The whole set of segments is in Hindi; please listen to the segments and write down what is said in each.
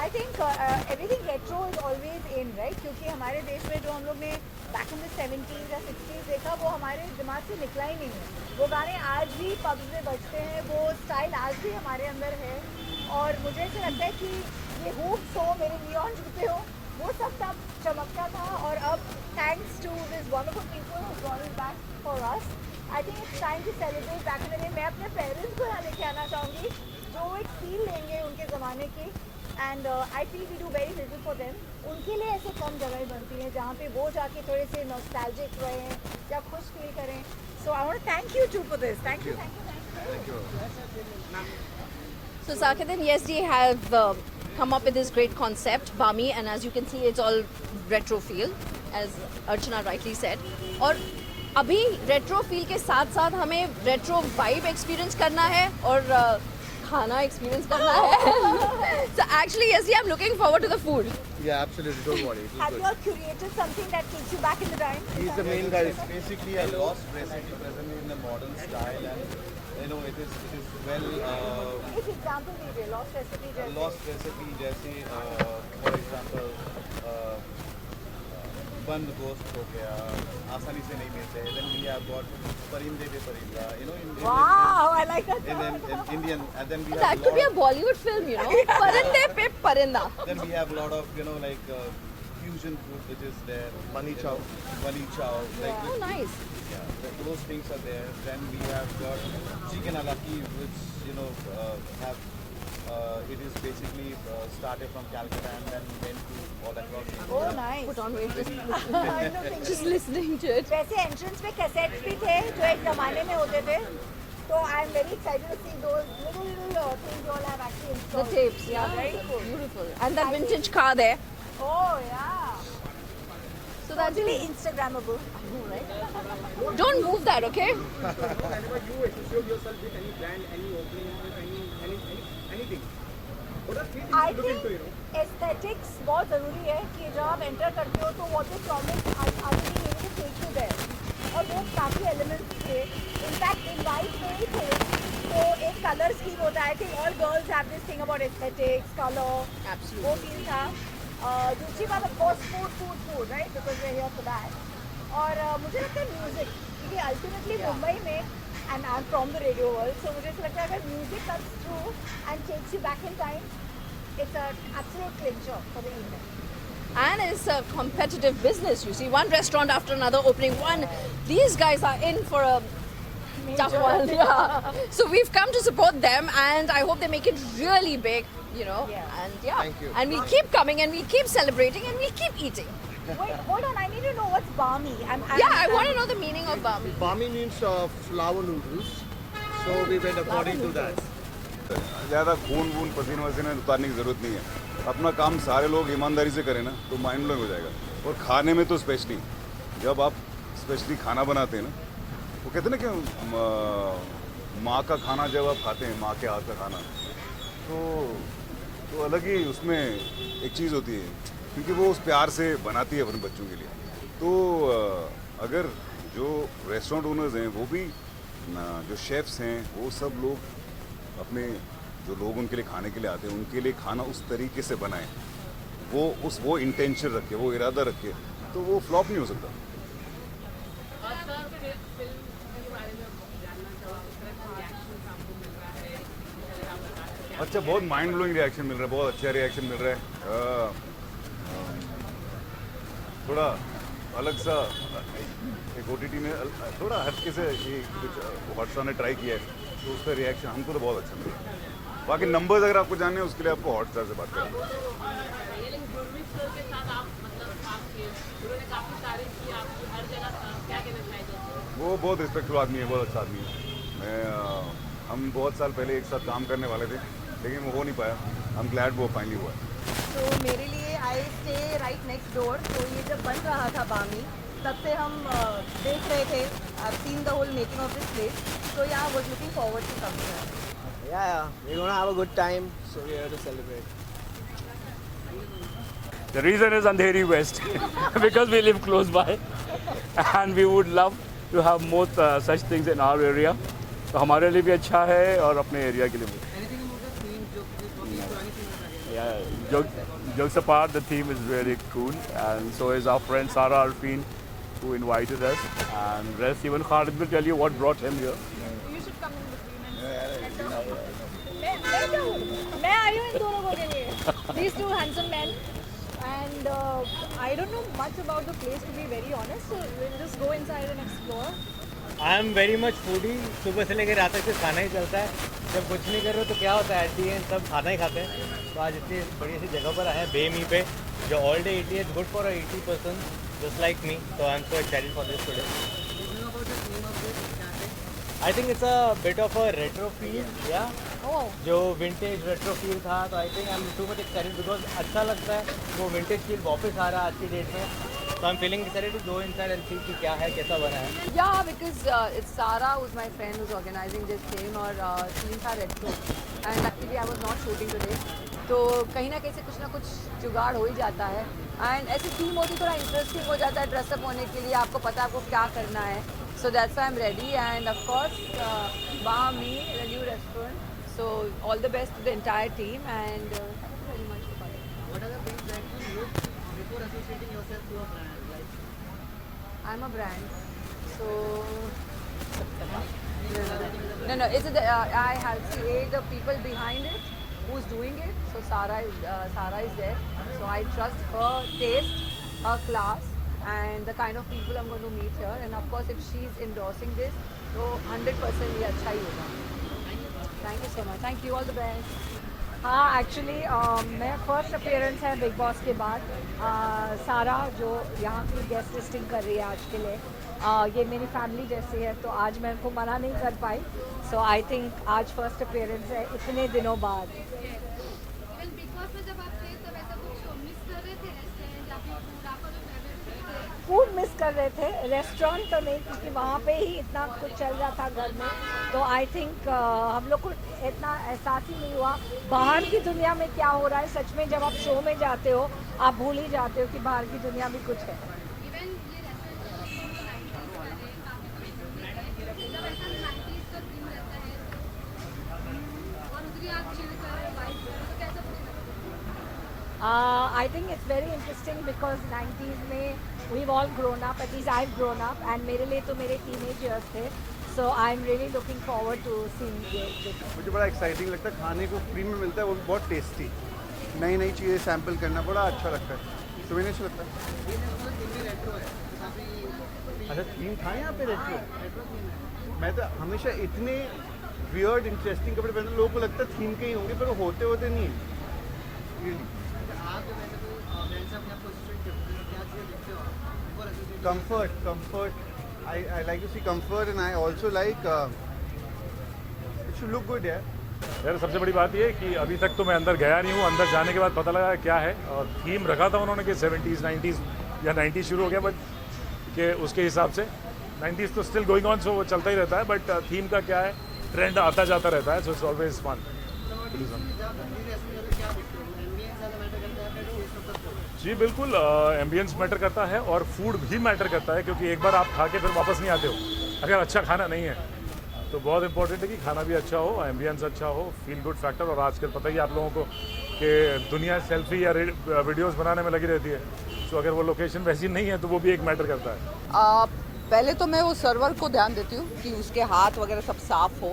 I think everything retro is always in, right? क्योंकि हमारे देश में जो हम लोग ने back in the 70s या 60s देखा वो हमारे दिमाग से निकला ही नहीं है. वो गाने आज भी पब्स में बजते हैं, वो स्टाइल आज भी हमारे अंदर है. और मुझे ऐसा लगता है कि ये हूप्स हो, मेरे नियॉन जूते हो, वो सब तब चमकता था. और अब thanks to this wonderful people who brought it back for us, I think it's time to celebrate back in the day. मैं अपने पेरेंट्स को यहाँ लेके आना चाहूँगी जो एक फील लेंगे उनके ज़माने की. And I feel we do very little for them. उनके लिए ऐसे कम जगह बनती हैं जहाँ पे वो जाके थोड़े से नॉस्टैल्जिक रहें या खुश फील करें. So I want to thank you to for this. Thank you. So Sakadin, yes, they have come up with this great concept, Bami, and as you can see, it's all retro feel, as Archana rightly said. और अभी retro feel के साथ साथ हमें retro vibe experience करना है और खाना experience करना है. So actually, yes, I'm looking forward to the food. Yeah, absolutely. Don't worry. Have you all curated something that takes you back in the time? He's the main guy. It's basically a lost recipe present in a modern style, and you know it is well एक एग्जांपल दीजिए लॉस्ट रेसिपी a जैसे. lost recipe जैसे for example बंद गोश्त हो गया, आसानी से नहीं मिलते. Then we have got परिंदे पे परिंदा, you know, in Wow, I like that. in Indian, and then we That have could be a Bollywood film, you know. Parinde pe parinda. then we have a lot of like fusion food which is there. Mani chow. Mani chow, like Oh, nice. those things are there. Then we have got chicken alaki, which you know have it is basically started from Calcutta and then went to all across India. Oh, nice. Put on weight, I know things. just listening to it. वैसे एंट्रेंस पे कैसेट्स भी थे जो एक जमाने में होते थे. तो I am very excited to see those little things you all have actually The installed. tapes, yeah. Very cool. Beautiful. And that vintage car there. Oh yeah. So that's Totally Instagrammable. Don't move that, okay? Whenever you associate yourself with any brand, any opening, with anything, what are three things I you look think into, you know? aesthetics बहुत ज़रूरी है कि जब आप एंटर करते हो तो what they promise are they able to take you there. और वो काफ़ी एलिमेंट्स थे. इनफैक्ट इनवाइट में ही थे. तो एक कलर स्कीम होता है. I think all girls have this thing about aesthetics, color. Absolutely. वो फील था. दूसरी बात of course food right because we are here for that. और मुझे लगता है म्यूजिक क्योंकि अल्टीमेटली मुंबई में and I am from the radio world so मुझे ऐसा लगता है अगर music comes through and takes you back in time it's an absolute clincher for the evening. And it's a competitive business. You see, one restaurant after another opening. These guys are in for a tough one. Yeah. So we've come to support them, and I hope they make it really big. You know. Yeah. And yeah. Thank you. And we'll keep coming, and we'll keep celebrating, and we'll keep eating. Wait, hold on. I need to know what's bami. Yeah, I want to know the meaning of bami. Bami means flour noodles. So we went according to that. ज़्यादा खून वून पसीना वसीना उतारने की ज़रूरत नहीं है. अपना काम सारे लोग ईमानदारी से करें ना तो माइंड ब्लोइंग हो जाएगा. और खाने में तो स्पेशली जब आप स्पेशली खाना बनाते हैं ना वो कहते हैं ना कि माँ का खाना जब आप खाते हैं माँ के हाथ का खाना तो अलग ही उसमें एक चीज़ होती है क्योंकि वो उस प्यार से बनाती है अपने बच्चों के लिए. तो अगर जो रेस्टोरेंट ओनर्स हैं वो भी जो शेफ्स हैं वो सब लोग अपने जो लोग उनके लिए खाने के लिए आते हैं उनके लिए खाना उस तरीके से बनाएं वो इंटेंशन रखे वो इरादा रखे तो वो फ्लॉप नहीं हो सकता. अच्छा बहुत माइंड ब्लोइंग रिएक्शन मिल रहा है. बहुत अच्छा रिएक्शन मिल रहा है. थोड़ा अलग सा एक OTT में थोड़ा हटके से ये कुछ हॉटस्टार ने ट्राई किया है तो उसका रिएक्शन हमको तो बहुत अच्छा मिला. बाकी नंबर्स अगर आपको जानने हैं उसके लिए आपको हॉटस्टार से बात करना है. वो बहुत रिस्पेक्टफुल आदमी है. बहुत अच्छा आदमी है. हम बहुत साल पहले एक साथ काम करने वाले थे लेकिन वो हो नहीं पाया. हम ग्लैड वो फाइनली हुआ है. तो मेरे लिए I stay right next door. तो ये जब बन रहा था बामी तब से हम देख रहे थे. I seen the whole making of this place. So yeah, I was looking forward to coming here. Yeah, we're gonna have a good time, so we're here to celebrate. The reason is Andheri West because we live close by and we would love to have more such things in our area. तो हमारे लिए भी अच्छा है और अपने एरिया के लिए भी. Anything about the theme, joke, or anything like that? Jokes apart, the theme is really cool, and so is our friend Sara Arfin, who invited us. And rest, even Khalid will tell you what brought him here. You should come in between. मैं आई हूँ इन दोनों को के लिए. These two handsome men, and I don't know much about the place, to be very honest. So we'll just go inside and explore. I am very much foodie. सुबह से लेकर रात तक सिर्फ खाना ही चलता है. जब कुछ नहीं कर रहे हो तो क्या होता है, एट दी एंड सब खाना ही खाते हैं. तो आज इतनी बड़ी सी जगह पर आए हैं बेमी पे, जो all day 80 is good for 80% just like me. तो I am so excited for this today. I think it's a bit of a retro feel, या जो विंटेज रेट्रो फील था. तो I think I am too much excited because अच्छा लगता है वो विंटेज फील वापस आ रहा है आज की डेट में. So I'm feeling excited to go inside and see कि क्या है, कैसा बना है. Yeah, because it's Sara who's my friend who's organizing this thing, और theme था retro, and luckily I was not shooting today. तो कहीं ना कहीं से कुछ ना कुछ जुगाड़ हो ही जाता है, एंड ऐसी थीम होती थोड़ा इंटरेस्टिंग हो जाता है ड्रेसअप होने के लिए. आपको पता है आपको क्या करना है. So that's why I'm ready, and of course Bami, the new restaurant. So all the best to the entire team, and thank you very much for coming. What are the things that you look before associating yourself to a brand? I'm a brand, so no. It's I have see the people behind it, who's doing it. So Sara is there. So I trust her taste, her class, and the kind of people I'm going to meet here. And of course, if she's endorsing this, so 100% ये अच्छा ही होगा. Thank you so much. Thank you. All the best. हाँ, एक्चुअली मैं फर्स्ट अपीयरेंस है बिग बॉस के बाद. सारा जो यहाँ की गेस्ट लिस्टिंग कर रही है आज के लिए, ये मेरी फैमिली जैसी है, तो आज मैं उनको मना नहीं कर पाई. सो आई थिंक आज फर्स्ट अपीयरेंस है इतने दिनों बाद. फूड मिस कर रहे थे, रेस्टोरेंट तो नहीं, क्योंकि वहाँ पे ही इतना कुछ चल रहा था घर में. तो आई थिंक हम लोग को इतना एहसास ही नहीं हुआ बाहर की दुनिया में क्या हो रहा है. सच में जब आप शो में जाते हो आप भूल ही जाते हो कि बाहर की दुनिया भी कुछ है. I think it's very interesting because 90s में we've all grown up, at least I've grown up, and मेरे लिए तो मेरे teenage years थे. So I'm really looking forward to seeing this. मुझे बड़ा एक्साइटिंग लगता है. खाने को फ्री में मिलता है, वो भी बहुत टेस्टी. नई नई चीज़ें सैम्पल करना बड़ा अच्छा लगता है. तो मैंने अच्छा लगता है. अच्छा थीम था यहाँ पे रेट्रो. मैं तो हमेशा इतने वियर्ड इंटरेस्टिंग कपड़े पहनते, लोगों को लगता है थीम के ही होंगे, पर वो होते नहीं है. Comfort. I like to see comfort, and I also like it should look good, यार सबसे बड़ी बात ये है कि अभी तक तो मैं अंदर गया नहीं हूँ. अंदर जाने के बाद पता लगा क्या है, और थीम रखा था उन्होंने कि 70s 90s या 90s शुरू हो गया, बट कि उसके हिसाब से 90s तो स्टिल गोइंग ऑन, सो वो चलता ही रहता है. बट थीम का क्या है, ट्रेंड आता जाता रहता है. So it's always fun. जी बिल्कुल, एम्बियंस मैटर करता है और फूड भी मैटर करता है, क्योंकि एक बार आप खा के फिर वापस नहीं आते हो अगर अच्छा खाना नहीं है. तो बहुत इंपॉर्टेंट है कि खाना भी अच्छा हो, एम्बियंस अच्छा हो, फील गुड फैक्टर. और आजकल पता ही आप लोगों को कि दुनिया सेल्फी या वीडियोस बनाने में लगी रहती है. तो अगर वो लोकेशन वैसी नहीं है तो वो भी एक मैटर करता है. पहले तो मैं वो सर्वर को ध्यान देती हूँ कि उसके हाथ वगैरह सब साफ़ हो.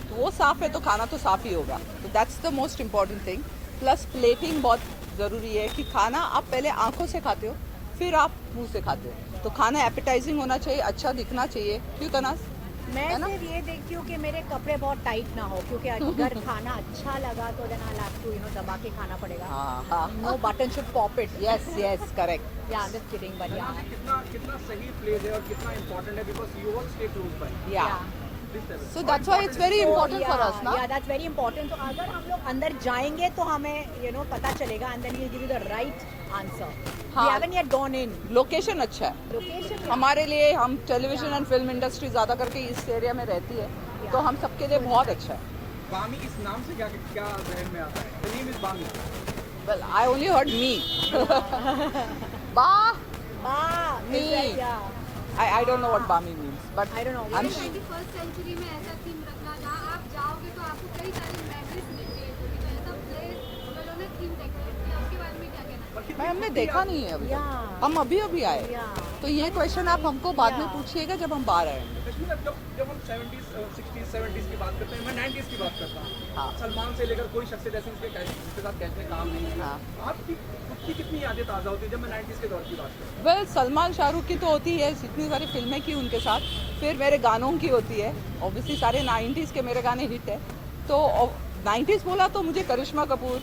तो वो साफ़ है तो खाना तो साफ़ ही होगा. तो that's the most important thing. Plus plating बहुत ज़रूरी है कि खाना आप पहले आंखों से खाते हो, फिर आप मुंह से खाते हो. तो खाना एपेटाइजिंग होना चाहिए, अच्छा दिखना चाहिए. क्यों तनास? मैं सिर्फ ये देखती हूँ कि मेरे कपड़े बहुत टाइट ना हो, क्योंकि अगर खाना अच्छा लगा तो देन आई हैव टू दबा के खाना पड़ेगा. हाँ. No button should pop it. Yes correct. Yeah just kidding, but yeah कितना सही प्लेस है और कितना इम्पोर्टेंट है, because you work stay close by. Yeah So that's why it's very important for us, ना? Yeah, that's very important. तो अगर हम लोग अंदर जाएंगे तो हमें पता चलेगा, and then we'll give you the right answer. हाँ. We haven't yet gone in. Location अच्छा है. Location. हमारे लिए, हम टेलीविजन एंड फिल्म इंडस्ट्री ज़्यादा करके इस एरिया में रहती है, तो हम सबके लिए बहुत अच्छा है. बामी इस नाम से क्या जहन में आता है? The name is बामी. Well, I only heard me. Me. Yeah. I don't know what Bami means, but I don't know. I'm 21st century में ऐसा थीम रखना, जहाँ आप जाओगे तो आपको कई सारी मेमोरीज मिलेंगी. तो ऐसा प्लेस उन्होंने थीम मैं हमने देखा नहीं है अभी तक। हम अभी अभी आए, तो ये क्वेश्चन आप हमको बाद में पूछिएगा जब हम बाहर आएंगे। जब हम 70s 60s 70s की बात करते हैं, मैं 90s की बात करता हूँ। हाँ। सलमान से लेकर कोई शख्स जैसे उसके साथ कैच में काम नहीं है। हाँ। आपकी खुद की कितनी यादें ताज़ा होती है जब मैं 90s के दौर की बात करता हूँ? वेल सलमान शाहरुख की तो होती है, इतनी सारी फिल्में की उनके साथ, फिर मेरे गानों की होती है। ऑब्वियसली सारे 90s के मेरे गाने हिट है, तो 90s बोला तो मुझे करिश्मा कपूर,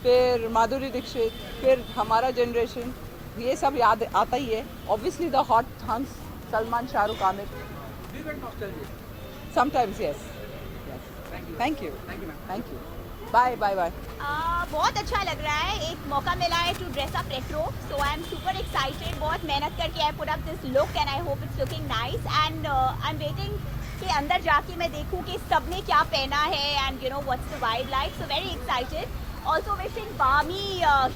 फिर माधुरी दीक्षित, फिर हमारा जनरेशन, ये सब याद आता ही है। Obviously the hot hunks, Salman, Shahrukh, Aamir. Do you get nostalgia? Sometimes yes. Thank you, thank you, bye bye bye. बहुत अच्छा लग रहा है, एक मौका मिला है to dress up retro, so I am super excited. बहुत मेहनत करके I put up this look and I hope it's looking nice and I am waiting कि अंदर जाके मैं देखूं कि सबने क्या पहना है and you know what's the vibe like, so very excited. Also wishing Bami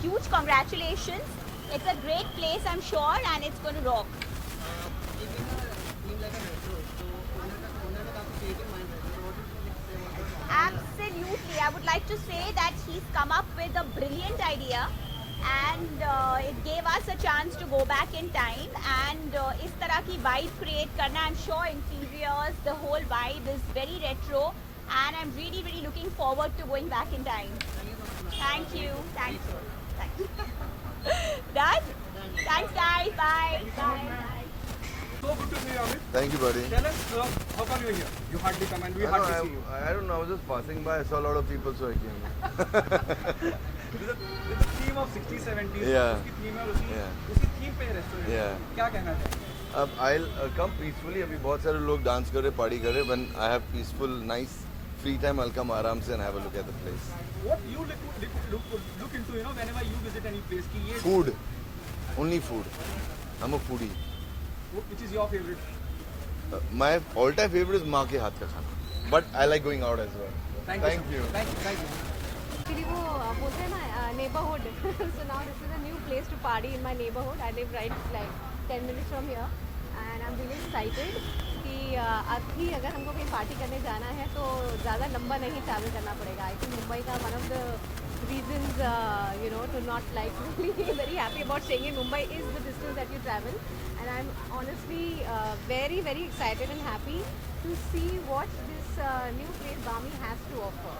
huge congratulations. It's a great place, I'm sure, and it's going to rock. Absolutely, I would like to say that he's come up with a brilliant idea, and it gave us a chance to go back in time and इस तरह की vibe create करना. I'm sure interiors, the whole vibe is very retro, and I'm really looking forward to going back in time. Thank you. Thank you. Thank you. Done? Thanks, guys. Bye. Bye. So good to see you, Amit. Thank you, buddy. Tell us how come you're here? You hardly come and we hardly see you. I don't know. I was just passing by. I saw a lot of people, so I came. With the theme of 60s 70s, Yeah. उसकी theme है, उसी theme पे रेस्टोरेंट। Yeah. क्या कहना चाहिए? अब I'll come peacefully. अभी बहुत सारे लोग डांस कर रहे, पार्टी कर रहे. When I have peaceful, nice, free time, I'll come आराम से and have a look at the place. What you look into, you know, whenever you visit any place, कि ये Food, only food. I'm a foodie. which is your favorite? My all-time favorite is माँ के हाथ का खाना. But I like going out as well. Thank you. Actually वो बोलते हैं ना neighborhood. So now this is a new place to party in my neighborhood. I live right like 10 minutes from here, and I'm really excited कि अब भी अगर हमको कहीं पार्टी करने जाना है तो ज़्यादा लंबा नहीं ट्रैवल करना पड़ेगा. आई थिंक मुंबई का one of the reasons you know to not like really very happy about staying in Mumbai is the distance that you travel, and I'm honestly very excited and happy to see what this new place Bami has to offer.